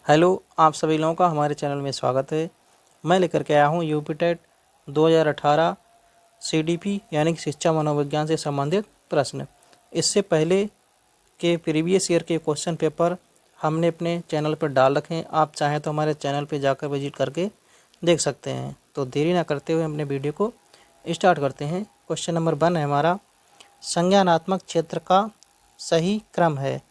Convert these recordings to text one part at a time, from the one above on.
Hello, आप सभी लोगों का हमारे चैनल में स्वागत है। मैं लेकर के आया हूँ यूपी टेट 2018 सीडीपी यानी कि शिक्षा मनोविज्ञान से संबंधित प्रश्न। इससे पहले के प्रीवियस ईयर के क्वेश्चन पेपर हमने अपने चैनल पर डाल रखे हैं। आप चाहें तो हमारे चैनल पर जाकर विजिट करके देख सकते हैं। तो देरी ना करते हुए अपने वीडियो को स्टार्ट करते हैं। क्वेश्चन नंबर 1 है हमारा, संज्ञानात्मक क्षेत्र का सही क्रम है।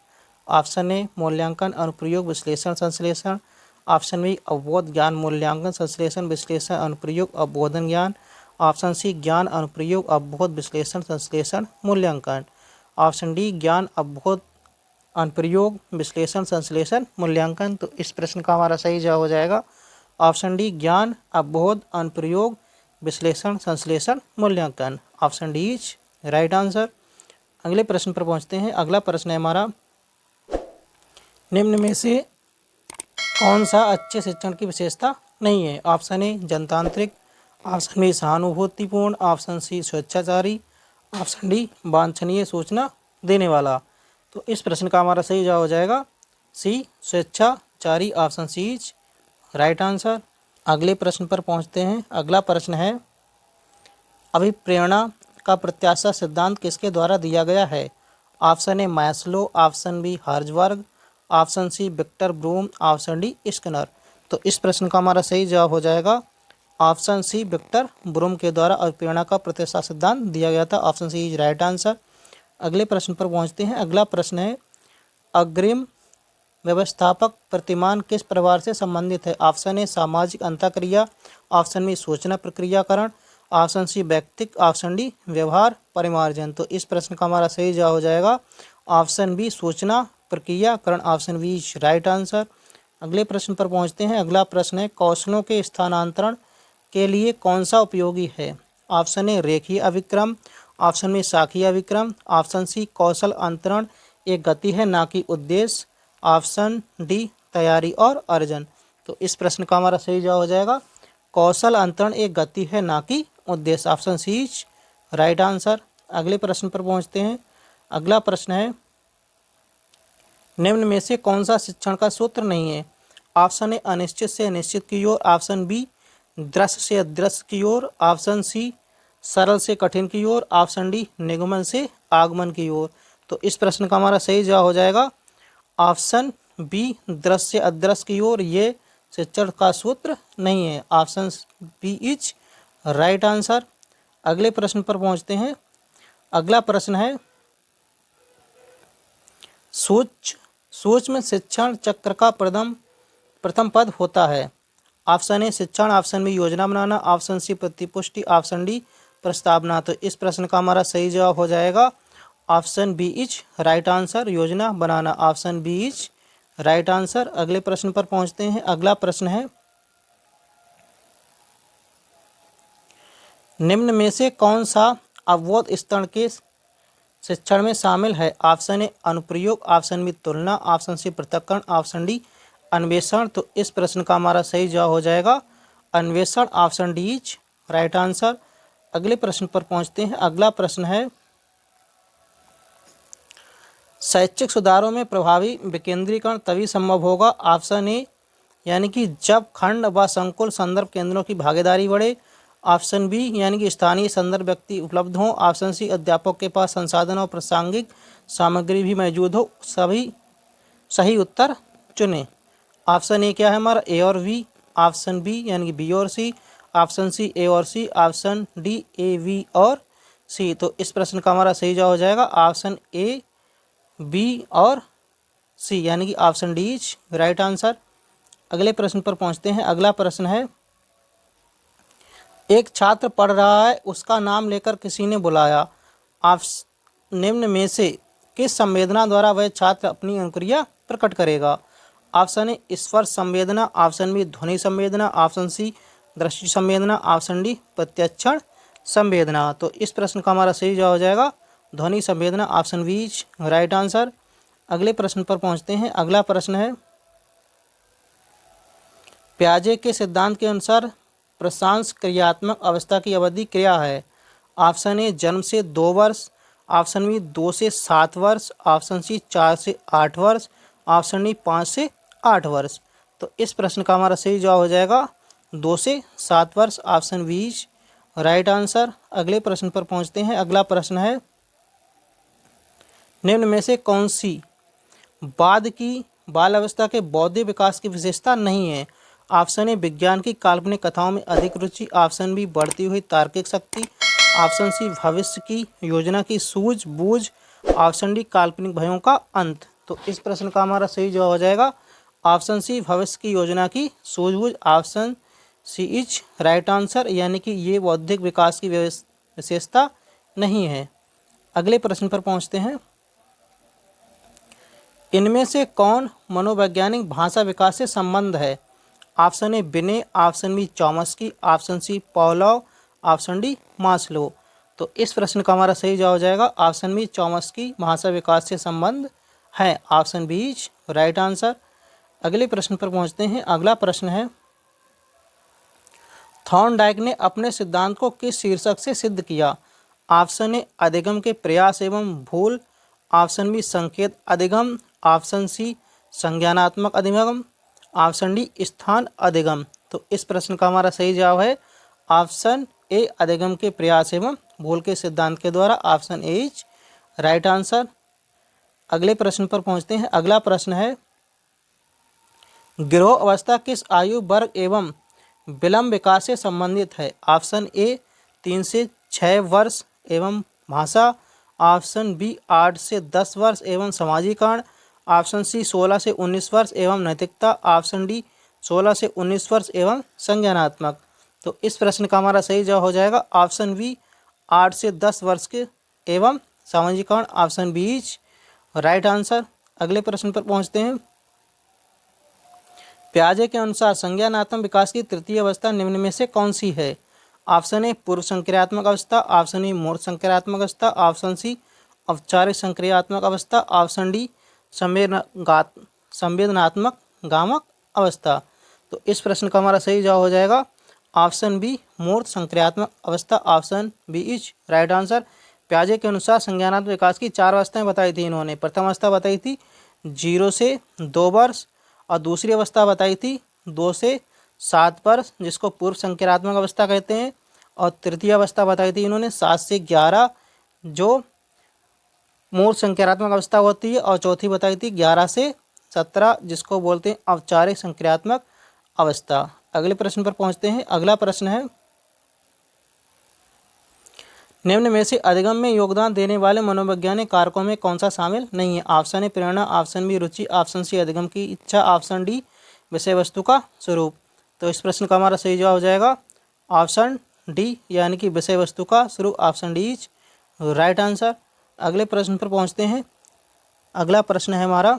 ऑप्शन ए मूल्यांकन अनुप्रयोग विश्लेषण संश्लेषण, ऑप्शन बी अवबोध ज्ञान मूल्यांकन संश्लेषण विश्लेषण अनुप्रयोग अवबोधन ज्ञान, ऑप्शन सी ज्ञान अनुप्रयोग अवबोध विश्लेषण संश्लेषण मूल्यांकन, ऑप्शन डी ज्ञान अवबोध अनुप्रयोग विश्लेषण संश्लेषण मूल्यांकन। तो इस प्रश्न का हमारा सही जवाब हो जाएगा ऑप्शन डी ज्ञान अवबोध अनुप्रयोग विश्लेषण संश्लेषण मूल्यांकन। Option D is right answer. अगले प्रश्न पर पहुंचते हैं। अगला प्रश्न है हमारा, निम्न में से कौन सा अच्छे शिक्षण की विशेषता नहीं है। ऑप्शन ए जनतांत्रिक, ऑप्शन बी सहानुभूतिपूर्ण, ऑप्शन सी स्वेच्छाचारी, ऑप्शन डी वांछनीय सूचना देने वाला। तो इस प्रश्न का हमारा सही जवाब हो जाएगा सी स्वेच्छाचारी। Option C is right answer. अगले प्रश्न पर पहुंचते हैं। अगला प्रश्न है, अभिप्रेरणा का प्रत्याशा सिद्धांत किसके द्वारा दिया गया है। Option A Maslow, option B Herzberg, option C Victor Vroom, option D Skinner. तो इस प्रश्न का हमारा सही जवाब हो जाएगा ऑप्शन सी विक्टर ब्रूम के द्वारा अभिप्रेरणा का प्रत्याशा सिद्धांत दिया गया था। Option C is right answer. अगले प्रश्न पर पहुंचते हैं। अगला प्रश्न है, अग्रिम व्यवस्थापक प्रतिमान किस प्रभाव से संबंधित है। ऑप्शन ए सामाजिक अंतःक्रिया, ऑप्शन बी सूचना प्रक्रियाकरण, ऑप्शन सी व्यक्तिक, ऑप्शन डी व्यवहार परिमार्जन। तो इस प्रश्न का हमारा सही जवाब हो जाएगा ऑप्शन बी सूचना प्रक्रियाकरण। Option B is right answer. अगले प्रश्न पर पहुंचते हैं। अगला प्रश्न है, कौशलों के स्थानांतरण के लिए कौन सा उपयोगी है। ऑप्शन ए रेखीय अभिक्रम, ऑप्शन बी शाखीय अभिक्रम, ऑप्शन सी कौशल अंतरण एक गति है ना कि उद्देश्य, ऑप्शन डी तैयारी और अर्जन। तो इस प्रश्न का हमारा सही जवाब हो जाएगा कौशल अंतरण एक गति है ना कि उद्देश्य। Option C is right answer. अगले प्रश्न पर पहुंचते हैं। अगला प्रश्न है, निम्न में से कौन सा शिक्षण का सूत्र नहीं है। ऑप्शन ए अनिश्चित से निश्चित की ओर, ऑप्शन बी दृश्य से अदृश्य की ओर, ऑप्शन सी सरल से कठिन की ओर, ऑप्शन डी निगमन से आगमन की ओर। तो इस प्रश्न का हमारा सही जवाब हो जाएगा ऑप्शन बी दृश्य से अदृश्य की ओर। ये शिक्षण का सूत्र नहीं है। Option B is right answer. अगले प्रश्न पर पहुंचते हैं। अगला प्रश्न है, सूक्ष्म शिक्षण चक्र का प्रथम पद होता है। ऑप्शन ए शिक्षण, ऑप्शन बी योजना बनाना, ऑप्शन सी प्रतिपुष्टि, ऑप्शन डी प्रस्तावना। तो इस प्रश्न का हमारा सही जवाब हो जाएगा option B is right answer, योजना बनाना। Option B is right answer. अगले प्रश्न पर पहुंचते हैं। अगला प्रश्न है, निम्न में से कौन सा अवबोध स्तर के शिक्षण में शामिल है। ऑप्शन ए अनुप्रयोग, ऑप्शन बी तुलना, ऑप्शन सी पृथक्करण, ऑप्शन डी अन्वेषण। तो इस प्रश्न का हमारा सही जवाब हो जाएगा अन्वेषण। Option D is right answer. अगले प्रश्न पर पहुंचते हैं। अगला प्रश्न है, शैक्षिक सुधारों में प्रभावी विकेंद्रीकरण तभी संभव होगा। ऑप्शन ए यानी कि जब खंड व संकुल संदर्भ केंद्रों की भागीदारी बढ़े, ऑप्शन बी यानी कि स्थानीय संदर्भ व्यक्ति उपलब्ध हों, ऑप्शन सी अध्यापक के पास संसाधन और प्रासंगिक सामग्री भी मौजूद हो। सभी सही उत्तर चुनें। ऑप्शन ए क्या है हमारा ए और बी, ऑप्शन बी यानी कि बी और सी, ऑप्शन सी ए और सी, ऑप्शन डी ए बी और सी। तो इस प्रश्न का हमारा सही जवाब हो जाएगा ऑप्शन ए बी और सी यानी कि option D is right answer. अगले प्रश्न पर पहुंचते हैं। अगला प्रश्न है, एक छात्र पढ़ रहा है, उसका नाम लेकर किसी ने बुलाया। आप निम्न में से किस संवेदना द्वारा वह छात्र अपनी अनुक्रिया प्रकट करेगा। ऑप्शन ए स्पर्श संवेदना, ऑप्शन बी ध्वनि संवेदना, ऑप्शन सी दृष्टि संवेदना, ऑप्शन डी प्रत्यक्षण संवेदना। तो इस प्रश्न का हमारा सही जवाब हो जाएगा ध्वनि संवेदना। Option B is right answer. अगले प्रश्न पर पहुंचते हैं। अगला प्रश्न है, पियाजे के सिद्धांत के अनुसार प्रशांस क्रियात्मक अवस्था की अवधि क्या है। ऑप्शन ए जन्म से 2 वर्ष, ऑप्शन बी 2 से 7 वर्ष, ऑप्शन सी 4 से 8 वर्ष, ऑप्शन डी 5 से 8 वर्ष। तो इस प्रश्न का हमारा सही जवाब हो जाएगा 2 से 7 वर्ष, option B is right answer. अगले प्रश्न पर पहुंचते हैं। अगला प्रश्न है, निम्न में से कौन सी बाद की बाल अवस्था के बौद्धिक विकास की विशेषता नहीं है? ऑप्शन ए विज्ञान की काल्पनिक कथाओं में अधिक रुचि, ऑप्शन बी बढ़ती हुई तार्किक शक्ति, ऑप्शन सी भविष्य की योजना की सूझबूझ, ऑप्शन डी काल्पनिक भयों का अंत। तो इस प्रश्न का हमारा सही जवाब हो जाएगा ऑप्शन सी भविष्य की योजना की सूझबूझ, option C is right answer, यानी कि ये बौद्धिक विकास की विशेषता नहीं है। अगले प्रश्न पर पहुंचते हैं। इनमें से कौन मनोवैज्ञानिक भाषा विकास से संबंध है? Option A Binet, option B Chomsky, option C Pavlov, option D Maslow. तो इस प्रश्न का हमारा सही जवाब हो जाएगा ऑप्शन बी चॉम्स्की भाषा विकास से संबंध है, option B is right answer. अगले प्रश्न पर पहुंचते हैं। अगला प्रश्न है, थॉर्नडाइक ने अपने सिद्धांत को किस शीर्षक से सिद्ध किया? ऑप्शन ए अधिगम के प्रयास एवं भूल, ऑप्शन बी संकेत अधिगम, ऑप्शन सी संज्ञानात्मक अधिगम, ऑप्शन डी स्थान अधिगम। तो इस प्रश्न का हमारा सही जवाब है ऑप्शन ए अधिगम के प्रयास एवं भूल के सिद्धांत के द्वारा, option A is right answer. अगले प्रश्न पर पहुंचते हैं। अगला प्रश्न है, गिरोह अवस्था किस आयु वर्ग एवं विलंब विकास से संबंधित है? ऑप्शन ए 3 से 6 वर्ष एवं भाषा, ऑप्शन बी 8 से 10 वर्ष एवं समाजीकरण, ऑप्शन सी 16 से 19 वर्ष एवं नैतिकता, ऑप्शन डी 16 से 19 वर्ष एवं संज्ञानात्मक। तो इस प्रश्न का हमारा सही जवाब हो जाएगा ऑप्शन बी 8 से 10 वर्ष के एवं समाजीकरण, option B is right answer. अगले प्रश्न पर पहुंचते हैं। पियाजे के अनुसार संज्ञानात्मक विकास की तृतीय अवस्था निम्न में से कौन सी है? ऑप्शन ए पूर्व संक्रियात्मक अवस्था, ऑप्शन ई मूर्त संक्रियात्मक अवस्था, ऑप्शन सी औपचारिक संक्रियात्मक अवस्था, ऑप्शन डी संवेदनात्मक गामक अवस्था। तो इस प्रश्न का हमारा सही जवाब हो जाएगा ऑप्शन बी मूर्त संक्रियात्मक अवस्था, option B is right answer. पियाजे के अनुसार संज्ञानात्मक विकास की 4 अवस्थाएं बताई थी इन्होंने। प्रथम अवस्था बताई थी 0 से 2 वर्ष, और दूसरी अवस्था बताई थी 2 से 7 वर्ष जिसको पूर्व संक्रियात्मक अवस्था कहते हैं, और तृतीय अवस्था बताई थी इन्होंने 7 से 11 जो मूर्त संक्रियात्मक अवस्था होती है, और चौथी बताई थी 11 से 17 जिसको बोलते हैं औपचारिक संक्रियात्मक अवस्था। अगले प्रश्न पर पहुंचते हैं। अगला प्रश्न है, निम्न में से अधिगम में योगदान देने वाले मनोवैज्ञानिक कारकों में कौन सा शामिल नहीं है? ऑप्शन ए प्रेरणा, ऑप्शन बी रुचि, ऑप्शन सी अधिगम की इच्छा, ऑप्शन डी विषय वस्तु का स्वरूप। तो इस प्रश्न का हमारा सही जवाब हो जाएगा ऑप्शन डी, यानी कि विषय वस्तु का स्वरूप, option D is right answer. अगले प्रश्न पर पहुंचते हैं। अगला प्रश्न है हमारा,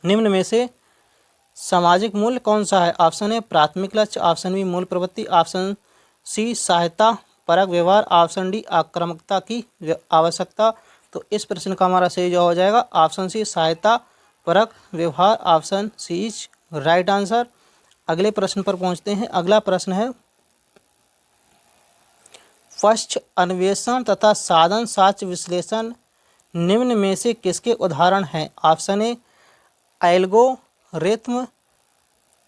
निम्न में से सामाजिक मूल्य कौन सा है? ऑप्शन ए प्राथमिक लक्ष्य, ऑप्शन बी मूल प्रवृत्ति, ऑप्शन सी सहायता परक व्यवहार, ऑप्शन डी आक्रामकता की आवश्यकता। तो इस प्रश्न का हमारा सही जवाब हो जाएगा ऑप्शन सी सहायता परक व्यवहार, option C is right answer. अगले प्रश्न पर पहुंचते हैं। अगला प्रश्न है, पश्च अन्वेषण तथा साधन साक्ष्य विश्लेषण निम्न में से किसके उदाहरण हैं? Option A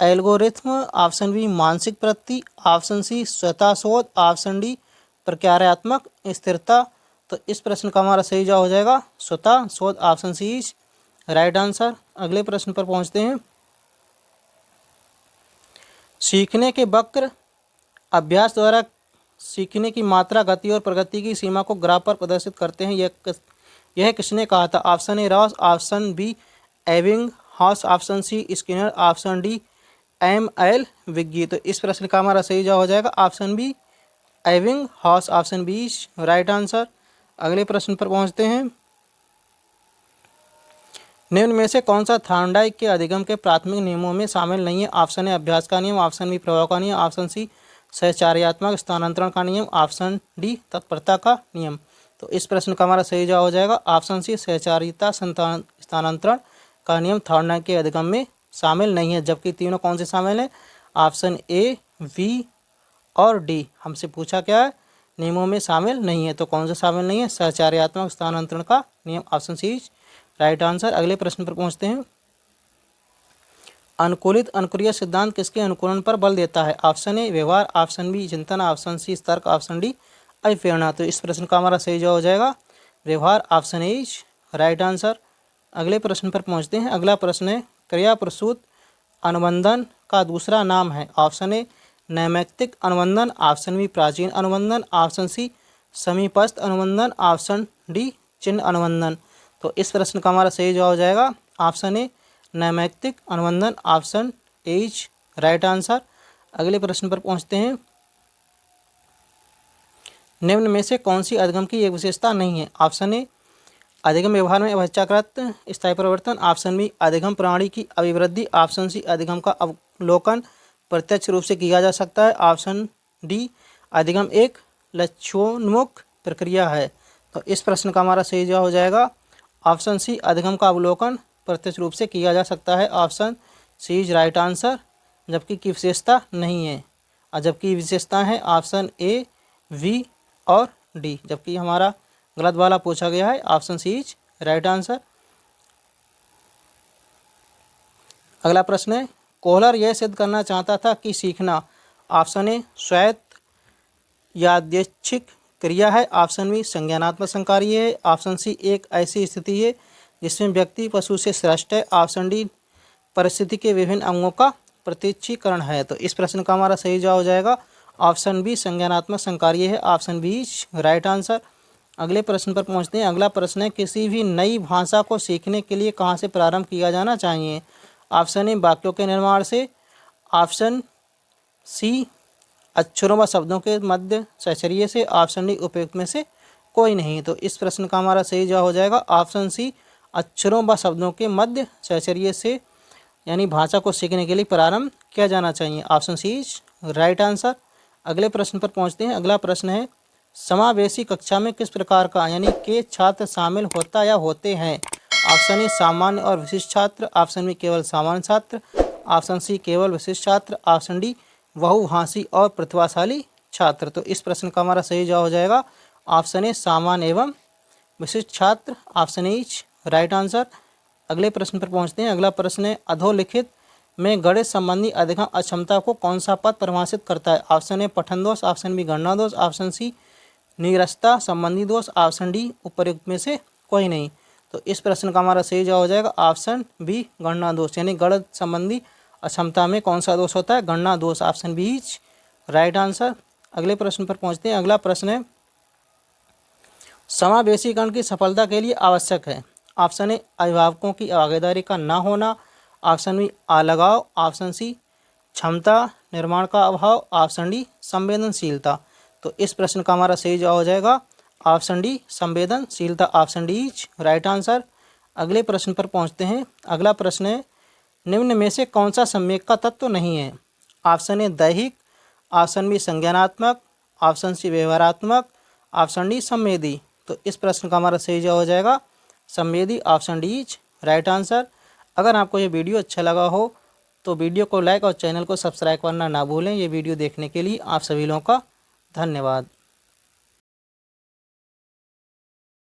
algorithm, option B मानसिक प्रवृत्ति, ऑप्शन सी स्वतः शोध, ऑप्शन डी प्रक्रियात्मक स्थिरता। तो इस प्रश्न का हमारा सही जवाब हो जाएगा स्वतः शोध, option C is right answer. अगले प्रश्न पर पहुंचते हैं। सीखने के वक्र अभ्यास द्वारा सीखने की मात्रा, गति और प्रगति की सीमा को ग्राफ पर प्रदर्शित करते हैं। यह किसने कहा था? Option A Ross, option B एविंग हॉस, option C Skinner, option D M L. विग्गी। तो इस प्रश्न का हमारा सही जवाब हो जाएगा ऑप्शन बी एविंग हॉस, ऑप्शन बी राइट आंसर। अगले प्रश्न पर पहुंचते हैं। निम्न में से कौन सा थॉर्नडाइक के अधिगम के प्राथमिक नियमों में शामिल नहीं है? ऑप्शन ए अभ्यास का नियम, ऑप्शन बी प्रभाव का नियम, ऑप्शन सी सहचार्यात्मक स्थानांतरण का नियम, ऑप्शन डी तत्परता का नियम। तो इस प्रश्न का हमारा सही जवाब हो जाएगा ऑप्शन सी सहचारिता स्थानांतरण का नियम थॉर्नडाइक के अधिगम में शामिल नहीं है। जबकि तीनों कौन से शामिल हैं? ऑप्शन ए, बी और डी। हमसे पूछा क्या है? नियमों में शामिल नहीं है। तो कौन से शामिल नहीं है? सहचार्यात्मक स्थानांतरण का नियम, ऑप्शन सी राइट आंसर। अगले प्रश्न पर पहुंचते हैं। अनुकूलित अनुक्रिया सिद्धांत किसके अनुकूलन पर बल देता है? ऑप्शन ए व्यवहार, ऑप्शन बी चिंतन, ऑप्शन सी तर्क, ऑप्शन डी अभिप्रेरणा। तो इस प्रश्न का हमारा सही जवाब हो जाएगा व्यवहार, option A is right answer. अगले प्रश्न पर पहुंचते हैं। अगला प्रश्न है क्रिया प्रसूत अनुबंधन का दूसरा नाम है? ऑप्शन ए नैमित्तिक अनुबंधन, ऑप्शन बी प्राचीन अनुबंधन, ऑप्शन सी समीपस्थ अनुबंधन, ऑप्शन डी चिन्ह अनुबंधन। तो इस प्रश्न का हमारा सही जवाब हो जाएगा ऑप्शन ए नैमित्तिक अनुबंधन, option A is right answer. अगले प्रश्न पर पहुंचते हैं। निम्न में से कौन सी अधिगम की एक विशेषता नहीं है? ऑप्शन ए अधिगम व्यवहार में अवच्छाकृत स्थायी परिवर्तन, ऑप्शन बी अधिगम प्रणाली की अभिवृद्धि, ऑप्शन सी अधिगम का अवलोकन प्रत्यक्ष रूप से किया जा सकता है, ऑप्शन डी अधिगम एक लक्ष्योन्मुख प्रक्रिया है। तो इस प्रश्न का हमारा सही जवाब हो जाएगा ऑप्शन सी अधिगम का अवलोकन प्रत्यक्ष रूप से किया जा सकता है, option C is right answer. जबकि की विशेषता नहीं है, और जबकि विशेषता है ऑप्शन ए, वी और डी, जबकि हमारा गलत वाला पूछा गया है, option C is right answer. अगला प्रश्न है कोहलर यह सिद्ध करना चाहता था कि सीखना ऑप्शन ए स्वायत्त यादृच्छिक क्रिया है, ऑप्शन बी संज्ञानात्मक संकार्य है, ऑप्शन सी एक ऐसी स्थिति है जिसमें व्यक्ति पशु से श्रेष्ठ है, ऑप्शन डी परिस्थिति के विभिन्न अंगों का प्रत्यक्षीकरण है। तो इस प्रश्न का हमारा सही जवाब हो जाएगा ऑप्शन बी संज्ञानात्मक संकार्य है, option B is right answer. अगले प्रश्न पर पहुंचते हैं। अगला प्रश्न है किसी भी नई भाषा को सीखने के लिए कहाँ से प्रारंभ किया जाना चाहिए? ऑप्शन ए वाक्यों के निर्माण से, ऑप्शन सी अक्षरों व शब्दों के मध्य सहचर्य से, ऑप्शन डी उपयुक्त में से कोई नहीं। तो इस प्रश्न का हमारा सही जवाब हो जाएगा ऑप्शन सी अक्षरों व शब्दों के मध्य सहचर्य से, यानी भाषा को सीखने के लिए प्रारंभ किया जाना चाहिए, option C is right answer. अगले प्रश्न पर पहुंचते हैं। अगला प्रश्न है समावेशी कक्षा में किस प्रकार का यानी के छात्र शामिल होता या होते हैं? ऑप्शन ए सामान्य और विशिष्ट छात्र, ऑप्शन बी केवल सामान्य छात्र, ऑप्शन सी केवल विशिष्ट छात्र, ऑप्शन डी बहुभाषी और प्रतिभाशाली छात्र। तो इस प्रश्न का हमारा सही जवाब हो जाएगा ऑप्शन ए सामान्य एवं विशिष्ट छात्र, option A is right answer. अगले प्रश्न पर पहुंचते हैं। अगला प्रश्न है अधोलिखित में गणित संबंधी अधिगम अक्षमता को कौन सा पद परिभाषित करता है? ऑप्शन ए पठन दोष, ऑप्शन बी गणना दोष, ऑप्शन सी निरस्ता संबंधी दोष, ऑप्शन डी उपर्युक्त में से कोई नहीं। तो इस प्रश्न का हमारा सही जवाब हो जाएगा ऑप्शन बी गणना दोष, यानी गणित संबंधी अक्षमता में कौन सा दोष होता है? गणना दोष, option B is right answer. अगले प्रश्न पर पहुंचते हैं। अगला प्रश्न है समावेशीकरण की सफलता के लिए आवश्यक है? ऑप्शन ए अभिभावकों की भागीदारी का न होना, ऑप्शन बी अलगाव, ऑप्शन सी क्षमता निर्माण का अभाव, ऑप्शन डी संवेदनशीलता। तो इस प्रश्न का हमारा सही जवाब हो जाएगा ऑप्शन डी संवेदनशीलता, option D is right answer. अगले प्रश्न पर पहुंचते हैं। अगला प्रश्न है निम्न में से कौन सा सम्यक का तत्व नहीं है? ऑप्शन ए दैहिक, ऑप्शन बी संज्ञानात्मक, ऑप्शन सी व्यवहारात्मक, ऑप्शन डी संवेदी। तो इस प्रश्न का हमारा सही जवाब हो जाएगा संवेदी, option D is right answer. अगर आपको ये वीडियो अच्छा लगा हो तो वीडियो को लाइक और चैनल को सब्सक्राइब करना ना भूलें। ये वीडियो देखने के लिए आप सभी लोगों का धन्यवाद।